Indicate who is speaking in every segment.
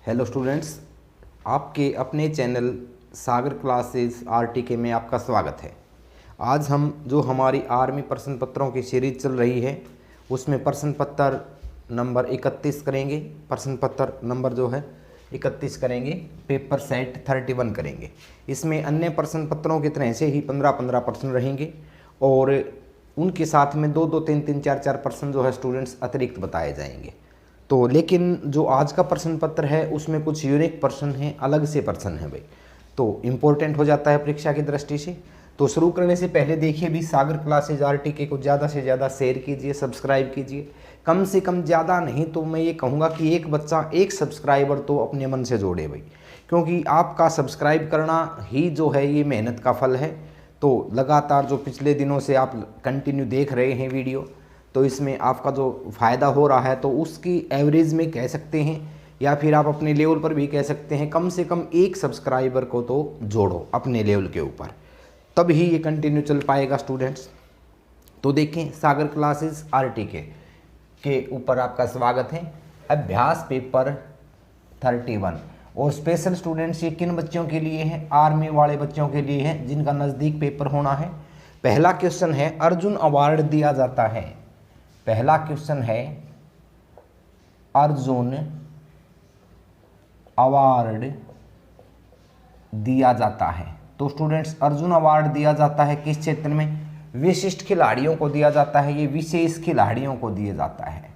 Speaker 1: Hello students, आपके अपने channel सागर classes RTK में आपका स्वागत है। आज हम जो हमारी आर्मी प्रश्न पत्रों की सीरीज चल रही है उसमें प्रश्न पत्र नंबर 31 करेंगे। प्रश्न पत्र नंबर जो है 31 करेंगे, पेपर सेट 31 करेंगे। इसमें अन्य प्रश्न पत्रों की तरह से ही 15-15 प्रश्न रहेंगे और उनके साथ में 2-2, 3-3, 4-4 प्रश्न जो है स्टूडेंट्स अतिरिक्त बताए जाएंगे। तो लेकिन जो आज का प्रश्न पत्र है उसमें कुछ यूनिक प्रश्न हैं, अलग से प्रश्न हैं भाई, तो इम्पोर्टेंट हो जाता है परीक्षा की दृष्टि से। तो शुरू करने से पहले देखिए भी सागर क्लासेज आरटीके को ज़्यादा से ज़्यादा शेयर कीजिए, सब्सक्राइब कीजिए। कम से कम, ज़्यादा नहीं तो मैं ये कहूँगा कि एक बच्चा एक सब्सक्राइबर तो अपने मन से जोड़े भाई, क्योंकि आपका सब्सक्राइब करना ही जो है ये मेहनत का फल है। तो लगातार जो पिछले दिनों से आप कंटिन्यू देख रहे हैं वीडियो, तो इसमें आपका जो फ़ायदा हो रहा है तो उसकी एवरेज में कह सकते हैं या फिर आप अपने लेवल पर भी कह सकते हैं, कम से कम एक सब्सक्राइबर को तो जोड़ो अपने लेवल के ऊपर, तब ही ये कंटिन्यू चल पाएगा स्टूडेंट्स। तो देखें, सागर क्लासेस आरटीके के ऊपर आपका स्वागत है। अभ्यास पेपर 31 और स्पेशल स्टूडेंट्स ये किन बच्चों के लिए है? आर्मी वाले बच्चों के लिए है जिनका नज़दीक पेपर होना है। पहला क्वेश्चन है, अर्जुन अवार्ड दिया जाता है। पहला क्वेश्चन है, अर्जुन अवार्ड दिया जाता है। तो स्टूडेंट्स, अर्जुन अवार्ड दिया जाता है किस क्षेत्र में? विशिष्ट खिलाड़ियों को दिया जाता है। ये विशेष खिलाड़ियों को दिया जाता है।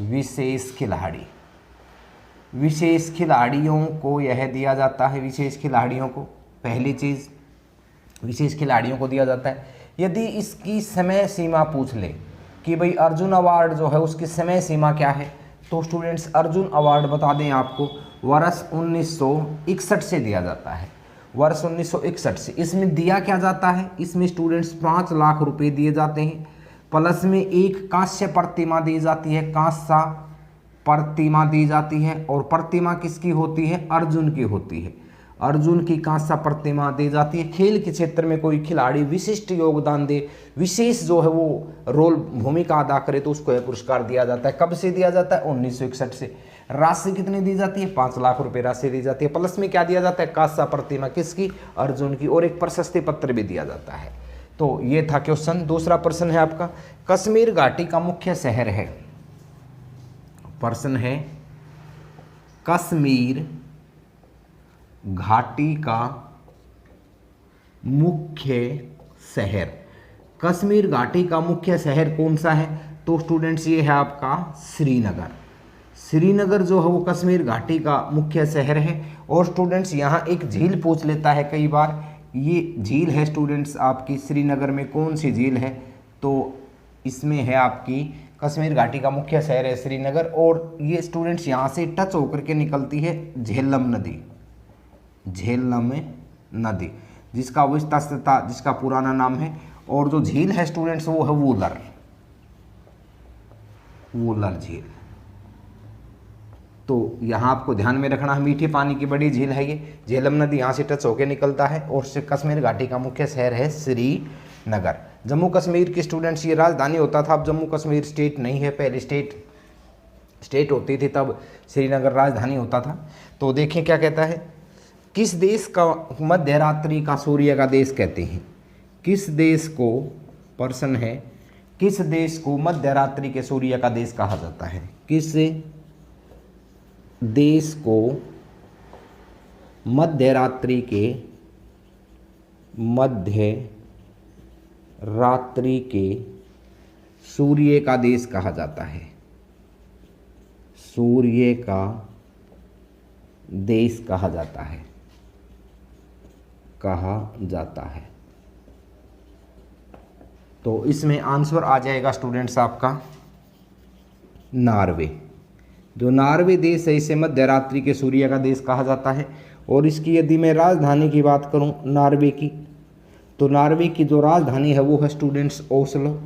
Speaker 1: विशेष खिलाड़ी, विशेष खिलाड़ियों को यह दिया जाता है। विशेष खिलाड़ियों को, पहली चीज विशेष खिलाड़ियों को दिया जाता है। यदि इसकी समय सीमा पूछ ले कि भाई अर्जुन अवार्ड जो है उसकी समय सीमा क्या है, तो स्टूडेंट्स अर्जुन अवार्ड बता दें आपको, वर्ष 1961 से दिया जाता है। वर्ष 1961 से। इसमें दिया क्या जाता है? इसमें स्टूडेंट्स 5 लाख रुपए दिए जाते हैं, प्लस में एक कांस्य प्रतिमा दी जाती है। कांस्य प्रतिमा दी जाती है, और प्रतिमा किसकी होती है? अर्जुन की होती है। अर्जुन की कांस्य प्रतिमा दी जाती है। खेल के क्षेत्र में कोई खिलाड़ी विशिष्ट योगदान दे, विशेष जो है वो रोल भूमिका अदा करे, तो उसको यह पुरस्कार दिया जाता है। कब से दिया जाता है? 1961 से। राशि कितनी दी जाती है? 5 लाख रुपए राशि दी जाती है। प्लस में क्या दिया जाता है? कांस्य प्रतिमा किसकी? अर्जुन की। और एक प्रशस्ति पत्र भी दिया जाता है। तो ये था क्वेश्चन। दूसरा प्रश्न है आपका, कश्मीर घाटी का मुख्य शहर है। प्रश्न है, कश्मीर घाटी का मुख्य शहर। कश्मीर घाटी का मुख्य शहर कौन सा है? तो स्टूडेंट्स ये है आपका श्रीनगर। श्रीनगर जो है वो कश्मीर घाटी का मुख्य शहर है। और स्टूडेंट्स यहाँ एक झील पूछ लेता है कई बार। ये झील है स्टूडेंट्स आपकी श्रीनगर में, कौन सी झील है? तो इसमें है आपकी कश्मीर घाटी का मुख्य शहर है श्रीनगर। और ये स्टूडेंट्स यहाँ से टच होकर के निकलती है झेलम नदी। झेलम नदी, जिसका विस्तृतता, जिसका पुराना नाम है। और जो झील है स्टूडेंट्स वो है वूलर, वूलर झील। तो यहाँ आपको ध्यान में रखना है, मीठे पानी की बड़ी झील है ये। झेलम नदी यहाँ से टच होकर निकलता है और कश्मीर घाटी का मुख्य शहर है श्रीनगर। जम्मू कश्मीर की स्टूडेंट्स ये राजधानी होता था। अब जम्मू कश्मीर स्टेट नहीं है, पहले स्टेट होती थी, तब श्रीनगर राजधानी होता था। तो देखें क्या कहता है, किस देश का मध्य रात्रि का सूर्य का देश कहते हैं? किस देश को, प्रश्न है, किस देश को मध्य रात्रि के सूर्य का देश कहा जाता है? किस देश को मध्य रात्रि के सूर्य का देश कहा जाता है? सूर्य का देश कहा जाता है, तो इसमें आंसर आ जाएगा स्टूडेंट्स आपका नॉर्वे। जो नॉर्वे देश है इसे मध्य रात्रि के सूर्य का देश कहा जाता है। और इसकी यदि मैं राजधानी की बात करूं नॉर्वे की, तो नॉर्वे की जो राजधानी है वो है स्टूडेंट्स ओस्लो।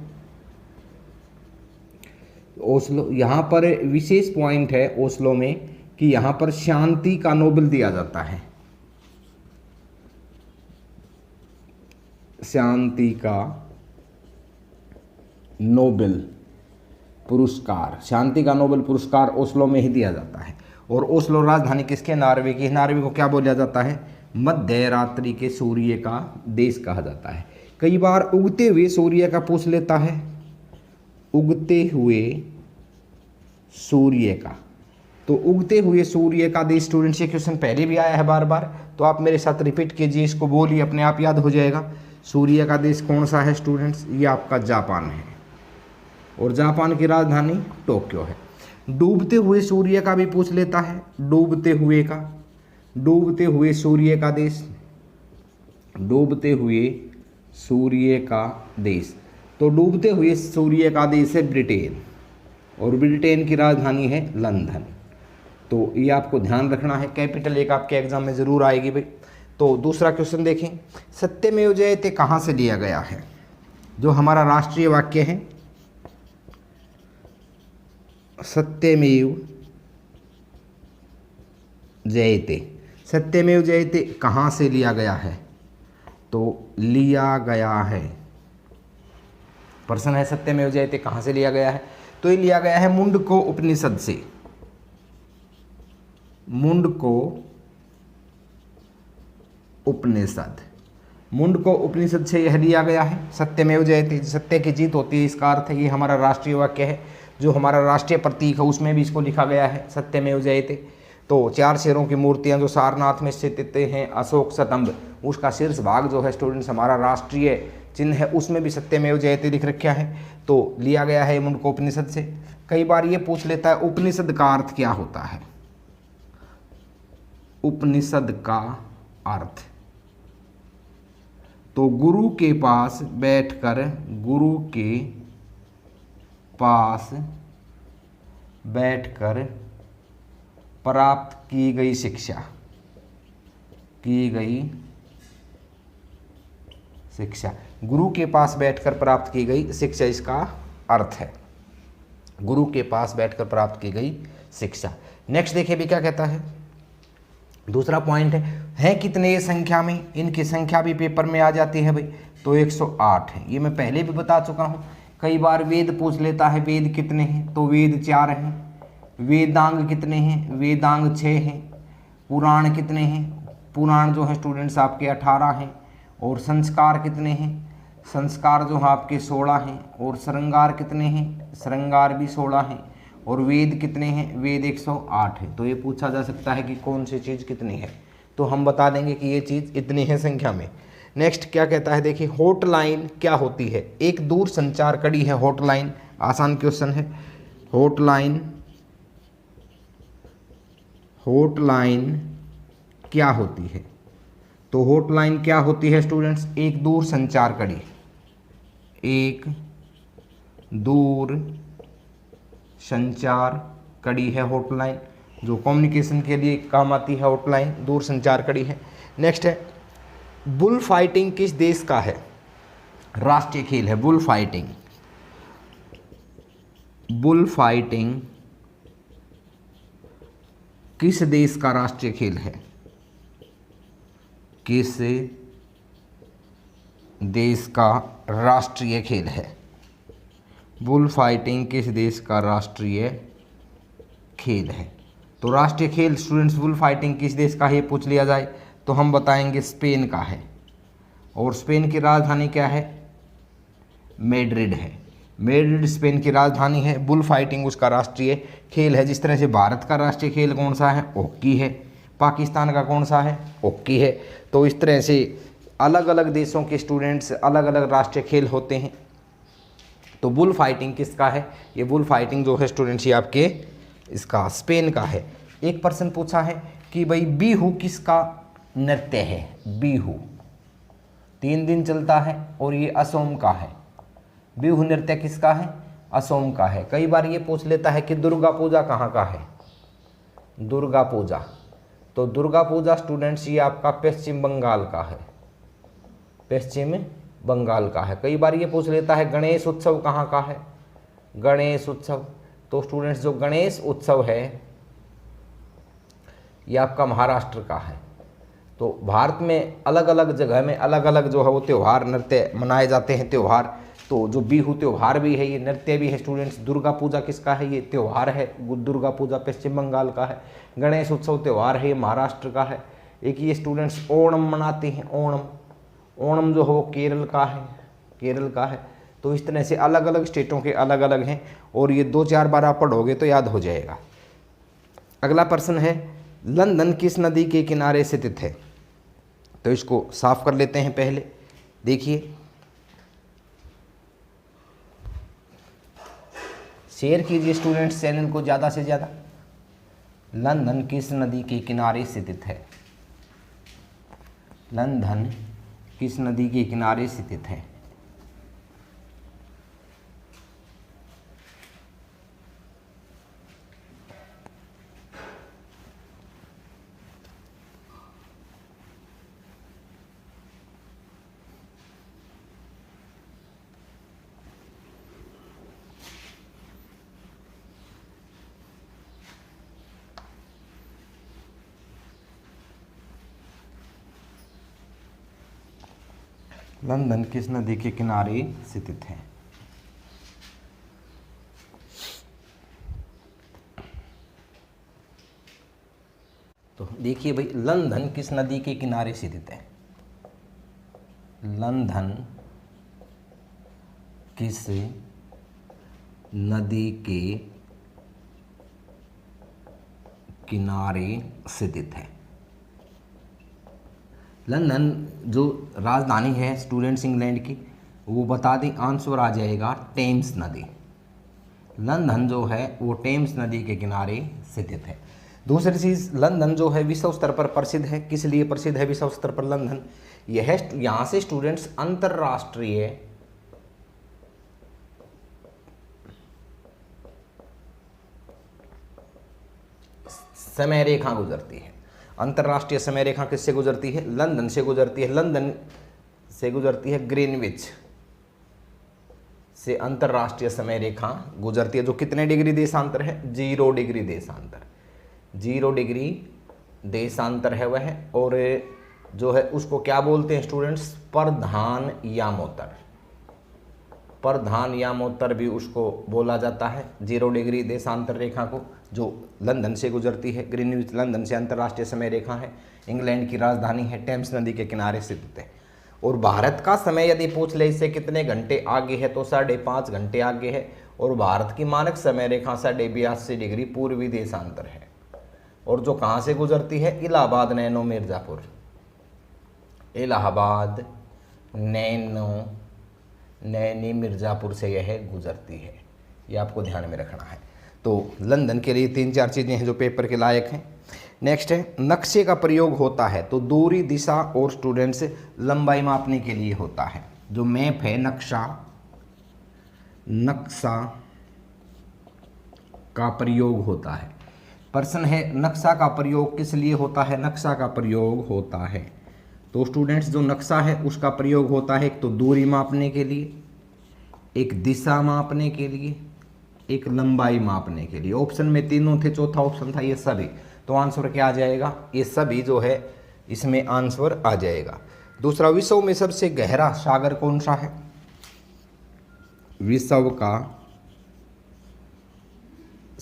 Speaker 1: ओस्लो, यहाँ पर विशेष पॉइंट है ओस्लो में कि यहाँ पर शांति का नोबेल दिया जाता है। शांति का नोबेल पुरस्कार, शांति का नोबेल पुरस्कार ओस्लो में ही दिया जाता है। और ओस्लो राजधानी किसके? नॉर्वे की। नॉर्वे को क्या बोला जाता है? मध्य रात्रि के सूर्य का देश कहा जाता है। कई बार उगते हुए सूर्य का पूछ लेता है, उगते हुए सूर्य का। तो उगते हुए सूर्य का देश स्टूडेंट्स, ये क्वेश्चन पहले भी आया है बार बार, तो आप मेरे साथ रिपीट कीजिए, इसको बोलिए, अपने आप याद हो जाएगा। सूर्य का देश कौन सा है स्टूडेंट्स? ये आपका जापान है, और जापान की राजधानी टोक्यो है। डूबते हुए सूर्य का भी पूछ लेता है, डूबते हुए का, डूबते हुए सूर्य का देश, डूबते हुए सूर्य का देश। तो डूबते हुए सूर्य का देश है ब्रिटेन, और ब्रिटेन की राजधानी है लंदन। तो ये आपको ध्यान रखना है, कैपिटल एक आपके एग्जाम में ज़रूर आएगी भाई। तो दूसरा क्वेश्चन देखें, सत्यमेव जयते कहाँ से लिया गया है? जो हमारा राष्ट्रीय वाक्य है, सत्यमेव जयते, सत्यमेव जयते कहाँ से लिया गया है? तो लिया गया है, प्रश्न है सत्यमेव जयते कहाँ से लिया गया है? तो ये लिया गया है मुंडको उपनिषद से। मुंडको उपनिषद, मुंडको उपनिषद से यह लिया गया है। सत्यमेव जयते, सत्य की जीत होती है, इसका अर्थ है ये हमारा राष्ट्रीय वाक्य है। जो हमारा राष्ट्रीय प्रतीक है उसमें भी इसको लिखा गया है, सत्यमेव जयते। तो 4 शेरों की मूर्तियां जो सारनाथ में स्थित हैं, अशोक स्तंभ, उसका शीर्ष भाग जो है स्टूडेंट्स हमारा राष्ट्रीय चिन्ह है, उसमें भी सत्यमेव जयते लिख रखा है। तो लिया गया है मुंडको उपनिषद से। कई बार ये पूछ लेता है उपनिषद का अर्थ क्या होता है? उपनिषद का अर्थ, तो गुरु के पास बैठकर, गुरु के पास बैठकर प्राप्त की गई शिक्षा, की गई शिक्षा, गुरु के पास बैठकर प्राप्त की गई शिक्षा, इसका अर्थ है गुरु के पास बैठकर प्राप्त की गई शिक्षा। नेक्स्ट देखिए भी क्या कहता है, दूसरा पॉइंट है कितने ये संख्या में? इनकी संख्या भी पेपर में आ जाती है भाई। तो 108 है, ये मैं पहले भी बता चुका हूँ। कई बार वेद पूछ लेता है, वेद कितने हैं? तो वेद 4 हैं। वेदांग कितने हैं? वेदांग 6 हैं। पुराण कितने हैं? पुराण जो है स्टूडेंट्स आपके 18 हैं। और संस्कार कितने हैं? संस्कार जो है आपके 16 हैं। और श्रृंगार कितने हैं? श्रृंगार भी 16 हैं। और वेद कितने हैं? वेद 108 है। तो ये पूछा जा सकता है कि कौन सी चीज़ कितनी है, तो हम बता देंगे कि ये चीज़ इतनी है संख्या में। नेक्स्ट क्या कहता है देखिए, हॉटलाइन क्या होती है? एक दूर संचार कड़ी है हॉटलाइन, आसान क्वेश्चन है। हॉटलाइन, हॉटलाइन क्या होती है? तो हॉटलाइन क्या होती है स्टूडेंट्स? एक दूर संचार कड़ी, एक दूर संचार कड़ी है हॉटलाइन, जो कम्युनिकेशन के लिए काम आती है। हॉटलाइन दूर संचार कड़ी है। नेक्स्ट है, बुल फाइटिंग किस देश का है? राष्ट्रीय खेल है बुल फाइटिंग। बुल फाइटिंग किस देश का राष्ट्रीय खेल है? किस देश का राष्ट्रीय खेल है? बुल फाइटिंग किस देश का राष्ट्रीय खेल है? तो राष्ट्रीय खेल स्टूडेंट्स बुल फाइटिंग किस देश का है, पूछ लिया जाए तो हम बताएंगे स्पेन का है। और स्पेन की राजधानी क्या है? मैड्रिड है। मैड्रिड स्पेन की राजधानी है। बुल फाइटिंग उसका राष्ट्रीय खेल है। जिस तरह से भारत का राष्ट्रीय खेल कौन सा है? हॉकी है। पाकिस्तान का कौन सा है? हॉकी है। तो इस तरह से अलग अलग देशों के स्टूडेंट्स अलग अलग राष्ट्रीय खेल होते हैं। तो बुल फाइटिंग किसका है? ये बुल फाइटिंग जो है स्टूडेंट्स ये आपके इसका स्पेन का है। एक पर्सन पूछा है कि भाई बिहू किसका नृत्य है? बिहू 3 दिन चलता है और ये असोम का है। बिहू नृत्य किसका है? असोम का है। कई बार ये पूछ लेता है कि दुर्गा पूजा कहाँ का है? दुर्गा पूजा, तो दुर्गा पूजा स्टूडेंट्स ये आपका पश्चिम बंगाल का है। पश्चिम बंगाल का है। कई बार ये पूछ लेता है गणेश उत्सव कहाँ का है? गणेश उत्सव, तो स्टूडेंट्स जो गणेश उत्सव है ये आपका महाराष्ट्र का है। तो भारत में अलग अलग जगह में अलग अलग जो है वो त्यौहार नृत्य मनाए जाते हैं। त्यौहार तो जो बिहू त्यौहार भी है, ये नृत्य भी है स्टूडेंट्स। दुर्गा पूजा किसका है? ये त्यौहार है, दुर्गा पूजा पश्चिम बंगाल का है। गणेश उत्सव त्यौहार है, ये महाराष्ट्र का है। एक ये स्टूडेंट्स ओणम मनाते हैं, ओणम। ओणम जो हो केरल का है, केरल का है। तो इस तरह से अलग अलग स्टेटों के अलग अलग हैं, और ये 2-4 बार आप पढ़ोगे तो याद हो जाएगा। अगला प्रश्न है, लंदन किस नदी के किनारे स्थित है? तो इसको साफ कर लेते हैं पहले। देखिए, शेयर कीजिए स्टूडेंट्स चैनल को ज़्यादा से ज़्यादा। लंदन किस नदी के किनारे स्थित है? लंदन किस नदी के किनारे स्थित है? लंदन किस नदी के किनारे स्थित है? तो देखिए भाई, लंदन किस नदी के किनारे स्थित है? लंदन किस नदी के किनारे स्थित है? लंदन जो राजधानी है स्टूडेंट्स इंग्लैंड की, वो बता दें, आंसर आ जाएगा टेम्स नदी। लंदन जो है वो टेम्स नदी के किनारे स्थित है। दूसरी चीज़, लंदन जो है विश्व स्तर पर प्रसिद्ध है। किस लिए प्रसिद्ध है विश्व स्तर पर लंदन? यह यहाँ से स्टूडेंट्स अंतर्राष्ट्रीय समय रेखा गुजरती है। अंतर्राष्ट्रीय समय रेखा किससे गुजरती है? लंदन से गुजरती है। लंदन से गुजरती है ग्रीनविच से अंतर्राष्ट्रीय समय रेखा गुजरती है, जो कितने डिग्री देशांतर है? 0 डिग्री देशांतर। 0 डिग्री देशांतर है वह, और जो है उसको क्या बोलते हैं स्टूडेंट्स? प्रधान यामोत्तर। प्रधान यामोत्तर भी उसको बोला जाता है, 0 डिग्री देशांतर रेखा को, जो लंदन से गुजरती है। ग्रीनविच लंदन से अंतर्राष्ट्रीय समय रेखा है, इंग्लैंड की राजधानी है, टेम्स नदी के किनारे स्थित है। और भारत का समय यदि पूछ ले इससे कितने घंटे आगे है, तो 5.5 घंटे आगे है। और भारत की मानक समय रेखा 82.5 डिग्री पूर्वी देशांतर है। और जो कहाँ से गुजरती है? इलाहाबाद नैनो मिर्ज़ापुर। इलाहाबाद नैनी मिर्ज़ापुर से यह गुजरती है। ये आपको ध्यान में रखना है। तो लंदन के लिए 3-4 चीज़ें हैं जो पेपर के लायक हैं। नेक्स्ट है, नक्शे का प्रयोग होता है तो दूरी, दिशा और स्टूडेंट्स लंबाई मापने के लिए होता है। जो मैप है, नक्शा का प्रयोग होता है। प्रश्न है, नक्शा का प्रयोग किस लिए होता है? नक्शा का प्रयोग होता है तो स्टूडेंट्स जो नक्शा है उसका प्रयोग होता है एक तो दूरी मापने के लिए, एक दिशा मापने के लिए, एक लंबाई मापने के लिए। ऑप्शन में तीनों थे, चौथा ऑप्शन था ये सभी। तो आंसर क्या आ जाएगा? ये सभी जो है इसमें आंसर आ जाएगा। दूसरा, विश्व में सबसे गहरा सागर कौन सा है? विश्व का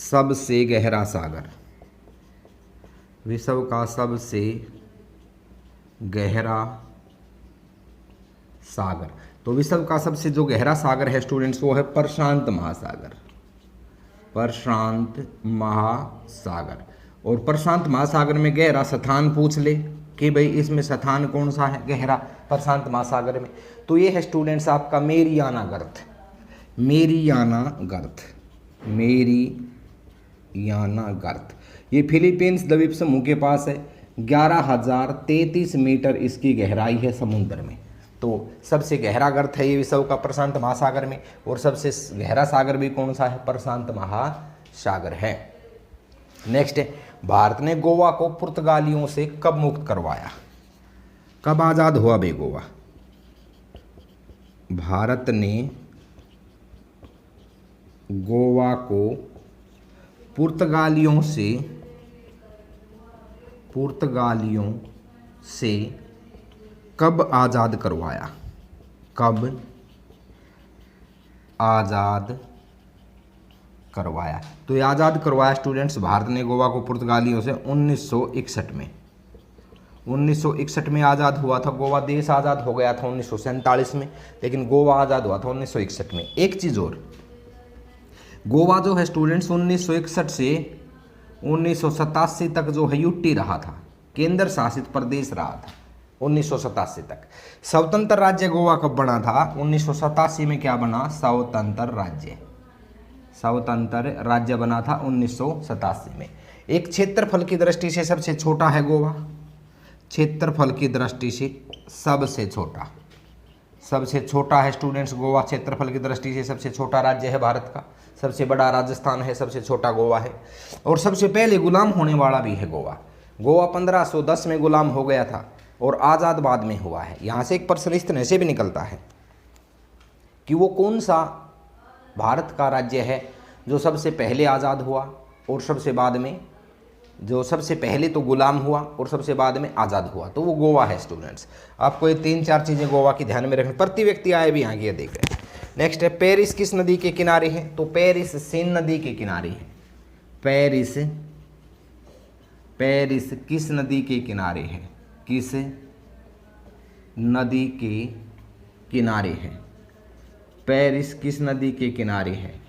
Speaker 1: सबसे गहरा सागर, विश्व का सबसे गहरा सागर। तो विश्व का सबसे जो गहरा सागर है स्टूडेंट्स वो है प्रशांत महासागर। प्रशांत महासागर। और प्रशांत महासागर में गहरा स्थान पूछ ले कि भाई इसमें स्थान कौन सा है गहरा प्रशांत महासागर में, तो ये है स्टूडेंट्स आपका मेरियाना गर्त। मेरियाना गर्त, मेरियाना गर्त। ये फिलीपींस द्वीप समूह के पास है। 11,033 मीटर इसकी गहराई है समुद्र में। तो सबसे गहरा गर्त है ये विश्व का प्रशांत महासागर में। और सबसे गहरा सागर भी कौन सा है? प्रशांत महासागर है। नेक्स्ट है, भारत ने गोवा को पुर्तगालियों से कब मुक्त करवाया? कब आज़ाद हुआ बे गोवा? भारत ने गोवा को पुर्तगालियों से कब आज़ाद करवाया? कब आज़ाद करवाया। तो ये आज़ाद करवाया स्टूडेंट्स भारत ने गोवा को पुर्तगालियों से 1961 में। 1961 में आज़ाद हुआ था गोवा। देश आज़ाद हो गया था 1947 में, लेकिन गोवा आज़ाद हुआ था 1961 में। एक चीज़ और, गोवा जो है स्टूडेंट्स 1961 से 1987 तक जो है यूटी रहा था, केंद्र शासित प्रदेश रहा था 1987 तक। स्वतंत्र राज्य गोवा कब बना था? 1987 में क्या बना? स्वतंत्र राज्य। स्वतंत्र राज्य बना था 1987 में। एक क्षेत्रफल की दृष्टि से सबसे छोटा है गोवा, क्षेत्रफल की दृष्टि से सबसे छोटा है स्टूडेंट्स गोवा। क्षेत्रफल की दृष्टि से सबसे छोटा राज्य है भारत का। सबसे बड़ा राजस्थान है, सबसे छोटा गोवा है, और सबसे पहले गुलाम होने वाला भी है गोवा। गोवा 1510 में गुलाम हो गया था और आज़ाद बाद में हुआ है। यहाँ से एक प्रश्न इस तरह से भी निकलता है कि वो कौन सा भारत का राज्य है जो सबसे पहले आज़ाद हुआ और सबसे बाद में, जो सबसे पहले तो गुलाम हुआ और सबसे बाद में आज़ाद हुआ? तो वो गोवा है स्टूडेंट्स। आपको ये 3-4 चीज़ें गोवा की ध्यान में रखनी। प्रति व्यक्ति आय भी यहाँ की देख रहे हैं। नेक्स्ट है, पेरिस किस नदी के किनारे है? तो पेरिस सेन नदी के किनारे है। पेरिस किस नदी के किनारे है? किस नदी के किनारे है? पेरिस किस नदी के किनारे है?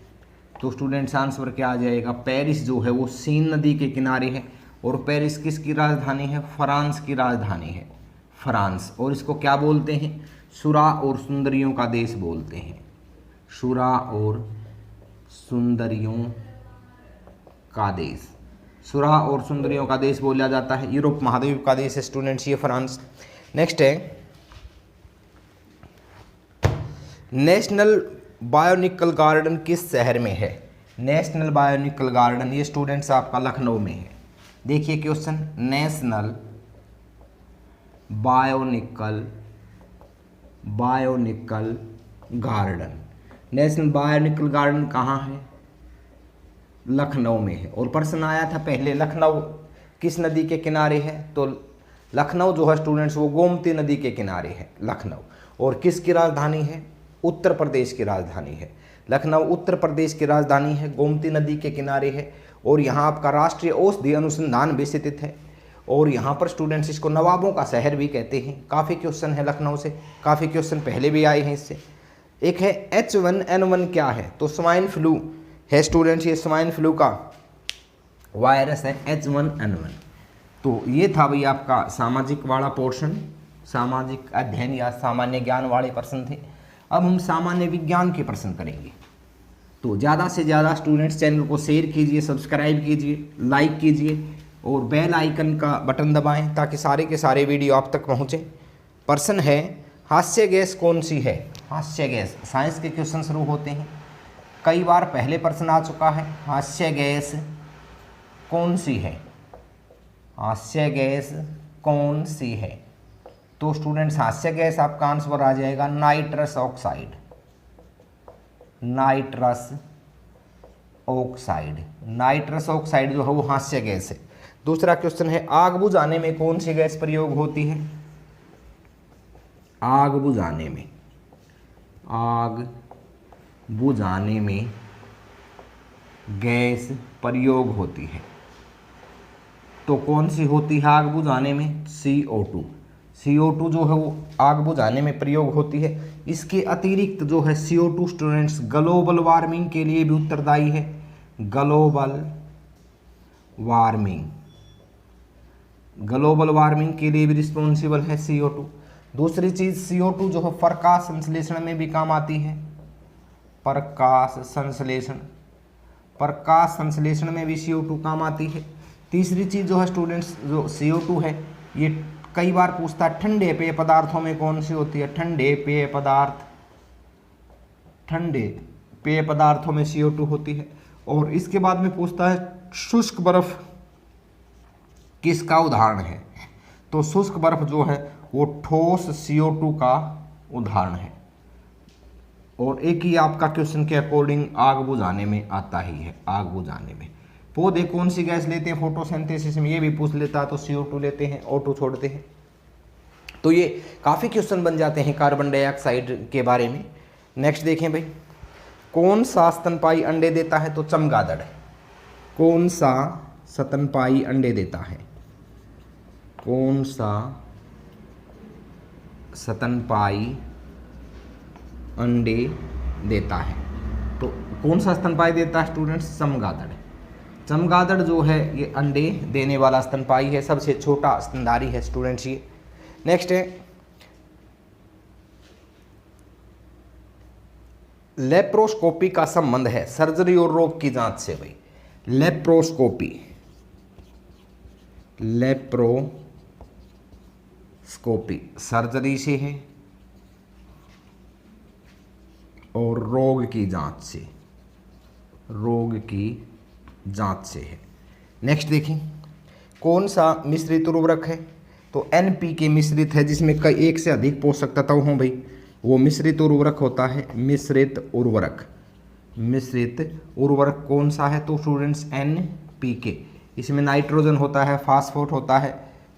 Speaker 1: तो स्टूडेंट्स आंसर क्या आ जाएगा? पेरिस जो है वो सीन नदी के किनारे है। और पेरिस किसकी राजधानी है? फ्रांस की राजधानी है, फ्रांस। और इसको क्या बोलते हैं? शुरा और सुंदरियों का देश बोलते हैं। शुरा और सुंदरियों का देश, शुरा और सुंदरियों का देश बोला जाता है। यूरोप महाद्वीप का देश है स्टूडेंट्स ये फ्रांस। नेक्स्ट है, नेशनल बायोनिकल गार्डन किस शहर में है? नेशनल बायोनिकल गार्डन ये स्टूडेंट्स आपका लखनऊ में है। देखिए question, national botanical garden, national botanical garden कहाँ है? लखनऊ में है। और प्रश्न आया था पहले, लखनऊ किस नदी के किनारे है? तो लखनऊ जो है स्टूडेंट्स वो गोमती नदी के किनारे है लखनऊ। और किसकी राजधानी है? उत्तर प्रदेश की राजधानी है। लखनऊ उत्तर प्रदेश की राजधानी है, गोमती नदी के किनारे है। और यहाँ आपका राष्ट्रीय औषधि अनुसंधान भी स्थित है। और यहाँ पर स्टूडेंट्स इसको नवाबों का शहर भी कहते हैं। काफ़ी क्वेश्चन है लखनऊ से, काफ़ी क्वेश्चन पहले भी आए हैं इससे। एक है H1N1 क्या है? तो स्वाइन फ्लू है स्टूडेंट्स, ये स्वाइन फ्लू का वायरस है H1N1। तो ये था भाई आपका सामाजिक वाला पोर्शन, सामाजिक अध्ययन या सामान्य ज्ञान वाले प्रश्न थे। अब हम सामान्य विज्ञान के प्रश्न करेंगे। तो ज़्यादा से ज़्यादा स्टूडेंट्स चैनल को शेयर कीजिए, सब्सक्राइब कीजिए, लाइक कीजिए और बेल आइकन का बटन दबाएं ताकि सारे के सारे वीडियो आप तक पहुँचें। प्रश्न है, हास्य गैस कौन सी है? हास्य गैस, साइंस के क्वेश्चन शुरू होते हैं। कई बार पहले प्रश्न आ चुका है, हास्य गैस कौन सी है? हास्य गैस कौन सी है? तो स्टूडेंट्स हास्य गैस आपका आंसर आ जाएगा nitrous oxide. Nitrous oxide, nitrous oxide जो है वो हास्य गैस है। दूसरा क्वेश्चन है, आग बुझाने में कौन सी गैस प्रयोग होती है? आग बुझाने में, आग बुझाने में गैस प्रयोग होती है। तो कौन सी होती है आग बुझाने में? CO2। CO2 जो है वो आग बुझाने में प्रयोग होती है। इसके अतिरिक्त जो है CO2 स्टूडेंट्स ग्लोबल वार्मिंग के लिए भी उत्तरदायी है। ग्लोबल वार्मिंग, ग्लोबल वार्मिंग के लिए भी रिस्पॉन्सिबल है CO2। दूसरी चीज़ CO2 जो है प्रकाश संश्लेषण में भी काम आती है। प्रकाश संश्लेषण, प्रकाश संश्लेषण में भी CO2 काम आती है। तीसरी चीज़ जो है स्टूडेंट्स, जो CO2 है ये कई बार पूछता है ठंडे पेय पदार्थों में कौन सी होती है? ठंडे पेय पदार्थ, ठंडे पेय पदार्थों में CO2 होती है। और इसके बाद में पूछता है शुष्क बर्फ किसका उदाहरण है? तो शुष्क बर्फ जो है वो ठोस CO2 का उदाहरण है। और एक ही आपका क्वेश्चन के अकॉर्डिंग आग बुझाने में आता ही है। आग बुझाने में पौधे कौन सी गैस लेते हैं फोटोसिंथेसिस में? ये भी पूछ लेता है। तो CO2 लेते हैं, O2 छोड़ते हैं। तो ये काफ़ी क्वेश्चन बन जाते हैं कार्बन डाइऑक्साइड के बारे में। नेक्स्ट देखें भाई, कौन सा स्तनपायी अंडे देता है? तो चमगादड़। कौन सा स्तनपायी अंडे देता है? कौन सा स्तनपायी अंडे देता है? तो कौन सा स्तनपायी देता है स्टूडेंट्स? चमगादड़। चमगादड़ जो है ये अंडे देने वाला स्तनपायी है, सबसे छोटा स्तनधारी है स्टूडेंट्स ये। नेक्स्ट है लेप्रोस्कोपी का संबंध है सर्जरी और रोग की जांच से भाई। लेप्रोस्कोपी, लेप्रोस्कोपी सर्जरी से है और रोग की जांच से, रोग की जांच से है। नेक्स्ट देखें, कौन सा मिश्रित उर्वरक है? तो NPK मिश्रित है जिसमें कई एक से अधिक पोषक तत्व हों भाई, वो मिश्रित उर्वरक होता है। मिश्रित उर्वरक, मिश्रित उर्वरक कौन सा है? तो स्टूडेंट्स NPK। इसमें नाइट्रोजन होता है,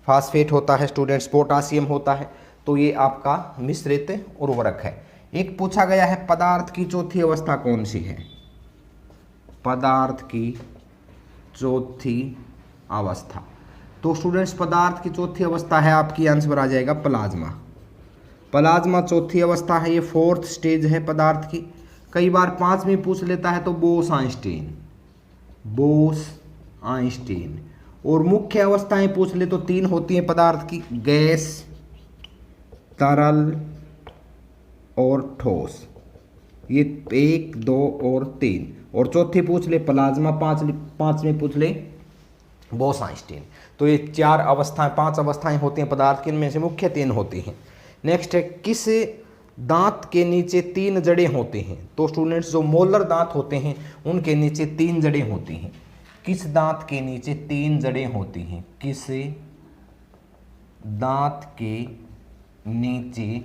Speaker 1: फास्फेट होता है स्टूडेंट्स, पोटासियम होता है। तो ये आपका मिश्रित उर्वरक है। एक पूछा गया है पदार्थ की चौथी अवस्था कौन सी है? पदार्थ की चौथी अवस्था, तो स्टूडेंट्स पदार्थ की चौथी अवस्था है आपकी, आंसर आ जाएगा प्लाज्मा। प्लाज्मा चौथी अवस्था है, ये 4th स्टेज है पदार्थ की। कई बार 5वीं पूछ लेता है तो बोस आइंस्टीन। और मुख्य अवस्थाएं पूछ ले तो 3 होती हैं पदार्थ की, गैस, तरल और ठोस। ये 1, 2 और 3। और चौथी पूछ ले प्लाज्मा, 5वीं पूछ ले बोस आइंस्टीन। तो ये 4 अवस्थाएं, 5 अवस्थाएं होती हैं पदार्थ की, इनमें से मुख्य 3 होती हैं। नेक्स्ट है, किस दांत के नीचे 3 जड़ें होती हैं? तो स्टूडेंट्स जो मोलर दांत होते हैं उनके नीचे 3 जड़ें होती हैं। किस दांत के नीचे 3 जड़ें होती हैं? किस दांत के नीचे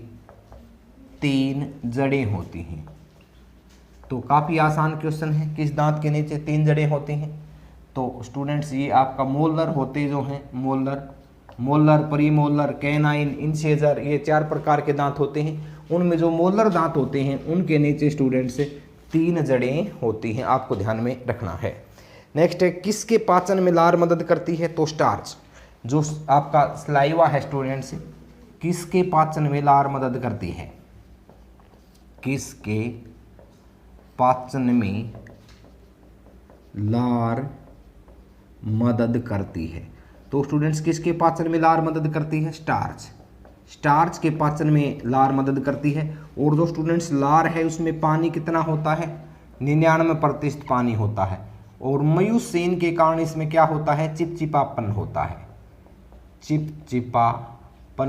Speaker 1: 3 जड़ें होती हैं? तो काफ़ी आसान क्वेश्चन है, किस दांत के नीचे 3 जड़ें होती हैं? तो स्टूडेंट्स ये आपका मोलर होते जो हैं, मोलर, प्रीमोलर, कैनाइन, इंसेजर, ये 4 प्रकार के दांत होते हैं। उनमें जो मोलर दांत होते हैं उनके नीचे स्टूडेंट्स 3 जड़ें होती हैं, आपको ध्यान में रखना है। नेक्स्ट है, किसके पाचन में लार मदद करती है? तो स्टार्च, जो आपका स्लाइवा है स्टूडेंट्स, किसके पाचन में लार मदद करती है? किसके पाचन में लार मदद करती है? तो स्टूडेंट्स किसके पाचन में लार मदद करती है? स्टार्च के पाचन में लार मदद करती है। और जो स्टूडेंट्स लार है उसमें पानी कितना होता है? 99% पानी होता है। और म्यूसिन के कारण इसमें क्या होता है? चिपचिपापन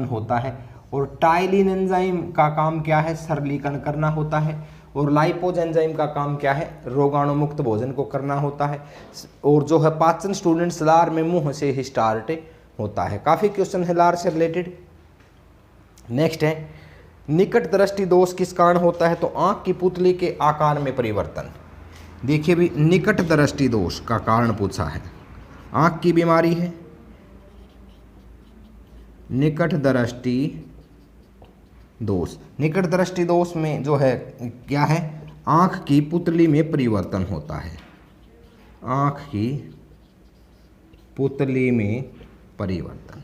Speaker 1: होता है। और टाइलिन एंजाइम का काम क्या है? सरलीकरण करना होता है। और लाइपोज एंजाइम का काम क्या है? रोगाणु मुक्त भोजन को करना होता है। और जो है पाचन स्टूडेंट्स लार में मुंह से ही स्टार्ट होता है। काफ़ी क्वेश्चन है लार से रिलेटेड। नेक्स्ट है, निकट दृष्टि दोष किस कारण होता है? तो आंख की पुतली के आकार में परिवर्तन। देखिए भी, निकट दृष्टि दोष का कारण पूछा है, आंख की बीमारी है। निकट दृष्टि दोष में जो है क्या है? आंख की पुतली में परिवर्तन होता है। आंख की पुतली में परिवर्तन,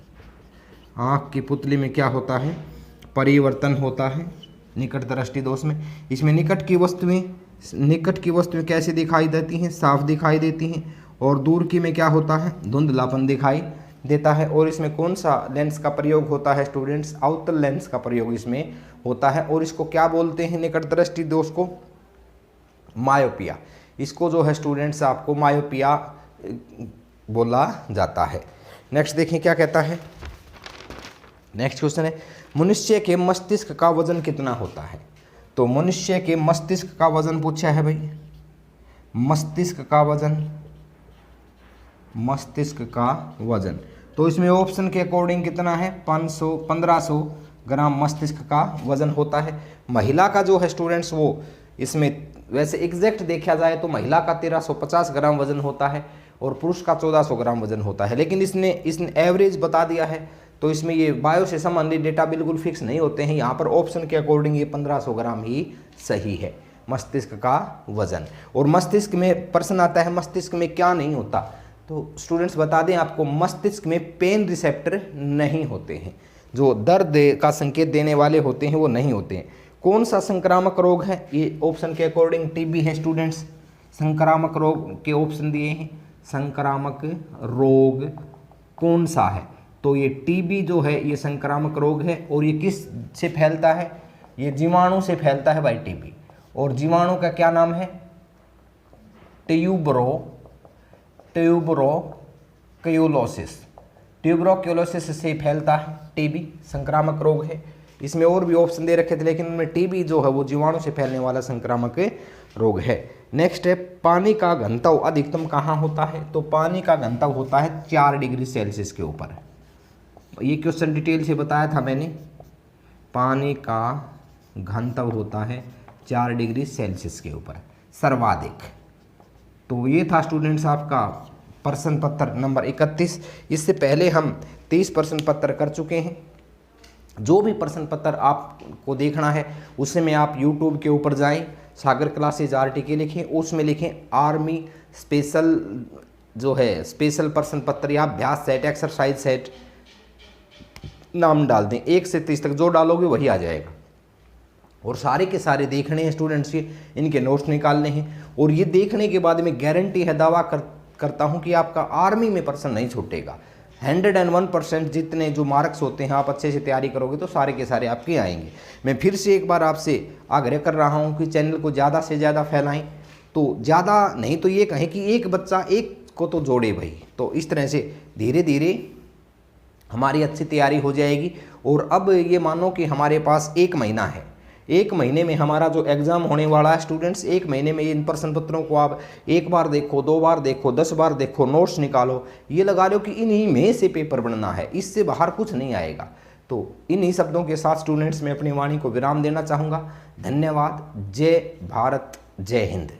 Speaker 1: आंख की पुतली में क्या होता है? परिवर्तन होता है निकट दृष्टि दोष में। इसमें निकट की वस्तुएं कैसे दिखाई देती हैं? साफ दिखाई देती हैं। और दूर की में क्या होता है? धुंधलापन दिखाई देता है। और इसमें कौन सा लेंस का प्रयोग होता है स्टूडेंट्स? आउटर लेंस का प्रयोग इसमें होता है। और इसको क्या बोलते हैं निकट दृष्टि दोष को? मायोपिया। इसको जो है स्टूडेंट्स आपको मायोपिया बोला जाता है। नेक्स्ट देखें क्या कहता है। नेक्स्ट क्वेश्चन है, मनुष्य के मस्तिष्क का वजन कितना होता है? तो मनुष्य के मस्तिष्क का वजन पूछा है भाई। मस्तिष्क का वजन तो इसमें ऑप्शन के अकॉर्डिंग कितना है? 1500 ग्राम मस्तिष्क का वजन होता है। महिला का जो है स्टूडेंट्स वो इसमें वैसे एग्जैक्ट देखा जाए तो महिला का 1350 ग्राम वजन होता है और पुरुष का 1400 ग्राम वजन होता है। लेकिन इसने एवरेज बता दिया है, तो इसमें ये बायो से संबंधित डेटा बिल्कुल फिक्स नहीं होते हैं। यहाँ पर ऑप्शन के अकॉर्डिंग ये 1500 ग्राम ही सही है। मस्तिष्क का वजन। और मस्तिष्क में प्रश्न आता है मस्तिष्क में क्या नहीं होता, तो स्टूडेंट्स बता दें आपको, मस्तिष्क में पेन रिसेप्टर नहीं होते हैं, जो दर्द का संकेत देने वाले होते हैं वो नहीं होते हैं। कौन सा संक्रामक रोग है, ये ऑप्शन के अकॉर्डिंग टीबी है स्टूडेंट्स। संक्रामक रोग के ऑप्शन दिए हैं, संक्रामक रोग कौन सा है, तो ये टीबी जो है ये संक्रामक रोग है। और ये किस से फैलता है, ये जीवाणु से फैलता है भाई टीबी। और जीवाणु का क्या नाम है, ट्यूबरोक्यूलोसिस। ट्यूबरोक्यूलोसिस से फैलता है टीबी, संक्रामक रोग है। इसमें और भी ऑप्शन दे रखे थे लेकिन उनमें टीबी जो है वो जीवाणु से फैलने वाला संक्रामक रोग है। नेक्स्ट है पानी का घनत्व अधिकतम कहाँ होता है, तो पानी का घनत्व होता है 4 डिग्री सेल्सियस के ऊपर। ये क्वेश्चन डिटेल से बताया था मैंने, पानी का घनत्व होता है 4 डिग्री सेल्सियस के ऊपर सर्वाधिक। तो ये था स्टूडेंट्स आपका प्रश्न पत्र नंबर 31। इससे पहले हम 30 प्रश्न पत्र कर चुके हैं। जो भी प्रश्न पत्र आपको देखना है उससे में आप YouTube के ऊपर जाएं, सागर क्लासेज RTK लिखें, उसमें लिखें आर्मी स्पेशल जो है स्पेशल प्रश्न पत्र या अभ्यास सेट एक्सरसाइज सेट नाम डाल दें, 1 से 30 तक जो डालोगे वही आ जाएगा। और सारे के सारे देखने हैं स्टूडेंट्स के, इनके नोट्स निकालने हैं। और ये देखने के बाद में गारंटी है, दावा करता हूँ कि आपका आर्मी में प्रश्न नहीं छूटेगा। 101% जितने जो मार्क्स होते हैं आप अच्छे से तैयारी करोगे तो सारे के सारे आपके आएंगे। मैं फिर से एक बार आपसे आग्रह कर रहा हूँ कि चैनल को ज़्यादा से ज़्यादा फैलाएं, तो ज़्यादा नहीं तो ये कहें कि एक बच्चा एक को तो जोड़े भाई। तो इस तरह से धीरे धीरे हमारी अच्छी तैयारी हो जाएगी। और अब ये मानो कि हमारे पास 1 महीना है, 1 महीने में हमारा जो एग्ज़ाम होने वाला है स्टूडेंट्स, 1 महीने में इन प्रश्न पत्रों को आप 1 बार देखो, 2 बार देखो, 10 बार देखो, नोट्स निकालो। ये लगा लो कि इन्हीं में से पेपर बनना है, इससे बाहर कुछ नहीं आएगा। तो इन्हीं शब्दों के साथ स्टूडेंट्स मैं अपनी वाणी को विराम देना चाहूँगा। धन्यवाद। जय भारत, जय हिंद।